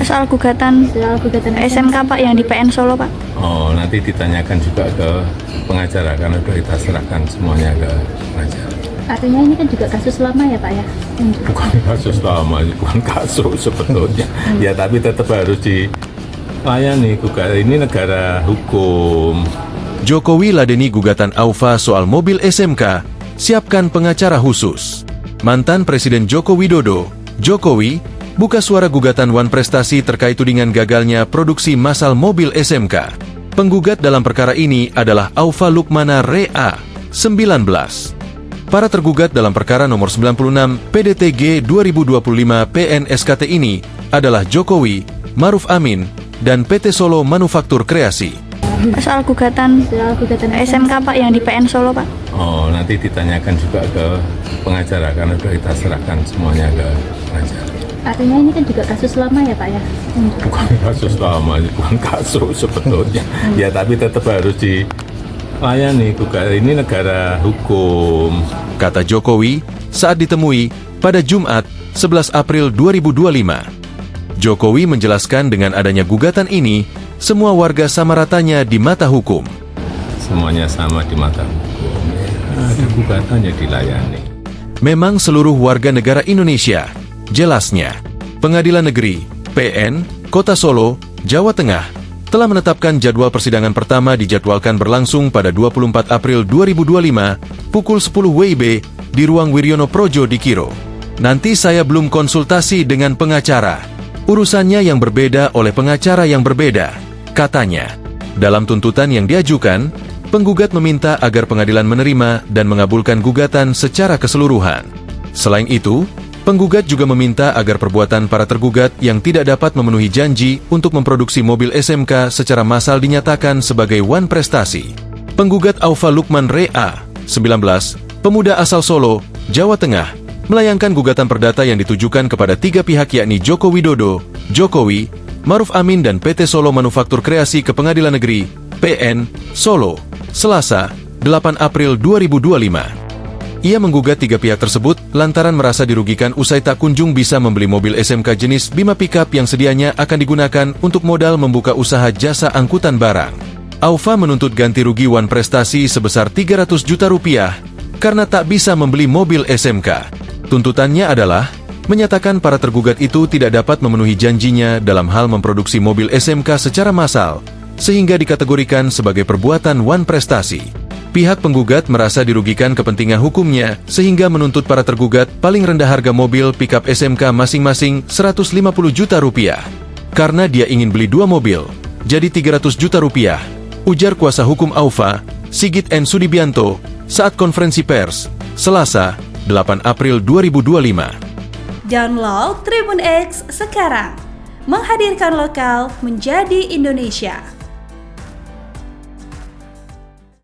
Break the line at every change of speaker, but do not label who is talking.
Soal gugatan SMK Pak yang di PN Solo Pak.
Oh, nanti ditanyakan juga ke pengacara karena sudah kita serahkan semuanya ke pengacara.
Artinya ini kan juga kasus lama ya Pak ya?
Bukan kasus lama, bukan kasus sebetulnya. Ya tapi tetap harus dilayani. Ini negara hukum.
Jokowi ladeni gugatan Aufa soal mobil SMK, siapkan pengacara khusus. Mantan Presiden Joko Widodo, Jokowi, buka suara gugatan Wan Prestasi terkait tudingan gagalnya produksi massal mobil SMK. Penggugat dalam perkara ini adalah Aufa Lukmana Rea, 19. Para tergugat dalam perkara nomor 96 PDTG 2025 PNSKT ini adalah Jokowi, Maruf Amin, dan PT Solo Manufaktur Kreasi.
Soal gugatan SMK Pak yang di PN Solo Pak.
Oh, nanti ditanyakan juga ke pengacara karena sudah kita serahkan semuanya ke pengacara.
Artinya ini kan juga kasus lama ya Pak ya?
Bukan kasus lama, bukan kasus sebetulnya. Ya tapi tetap harus dilayani. Ini negara hukum.
Kata Jokowi saat ditemui pada Jumat 11 April 2025. Jokowi menjelaskan dengan adanya gugatan ini, semua warga sama ratanya di mata hukum.
Semuanya sama di mata hukum. Ada gugatannya dilayani.
Memang seluruh warga negara Indonesia, jelasnya, Pengadilan Negeri, PN, Kota Solo, Jawa Tengah, telah menetapkan jadwal persidangan pertama dijadwalkan berlangsung pada 24 April 2025, pukul 10 WIB, di ruang Wiryono Projo di Kiro. Nanti saya belum konsultasi dengan pengacara. Urusannya yang berbeda oleh pengacara yang berbeda, katanya. Dalam tuntutan yang diajukan, penggugat meminta agar pengadilan menerima dan mengabulkan gugatan secara keseluruhan. Selain itu, penggugat juga meminta agar perbuatan para tergugat yang tidak dapat memenuhi janji untuk memproduksi mobil SMK secara massal dinyatakan sebagai wan prestasi. Penggugat Aufa Lukman Rea, 19, pemuda asal Solo, Jawa Tengah, melayangkan gugatan perdata yang ditujukan kepada tiga pihak yakni Joko Widodo, Jokowi, Maruf Amin dan PT Solo Manufaktur Kreasi ke Pengadilan Negeri, PN, Solo, Selasa, 8 April 2025. Ia menggugat tiga pihak tersebut lantaran merasa dirugikan usai tak kunjung bisa membeli mobil SMK jenis Bima Pickup yang sedianya akan digunakan untuk modal membuka usaha jasa angkutan barang. Aufa menuntut ganti rugi wan prestasi sebesar 300 juta rupiah karena tak bisa membeli mobil SMK. Tuntutannya adalah menyatakan para tergugat itu tidak dapat memenuhi janjinya dalam hal memproduksi mobil SMK secara massal, sehingga dikategorikan sebagai perbuatan wan prestasi. Pihak penggugat merasa dirugikan kepentingan hukumnya, sehingga menuntut para tergugat paling rendah harga mobil pickup SMK masing-masing 150 juta rupiah. Karena dia ingin beli dua mobil, jadi 300 juta rupiah, ujar kuasa hukum Aufa, Sigit N. Sudibianto, saat konferensi pers, Selasa, 8 April 2025.
Download Tribun X sekarang, menghadirkan lokal menjadi Indonesia.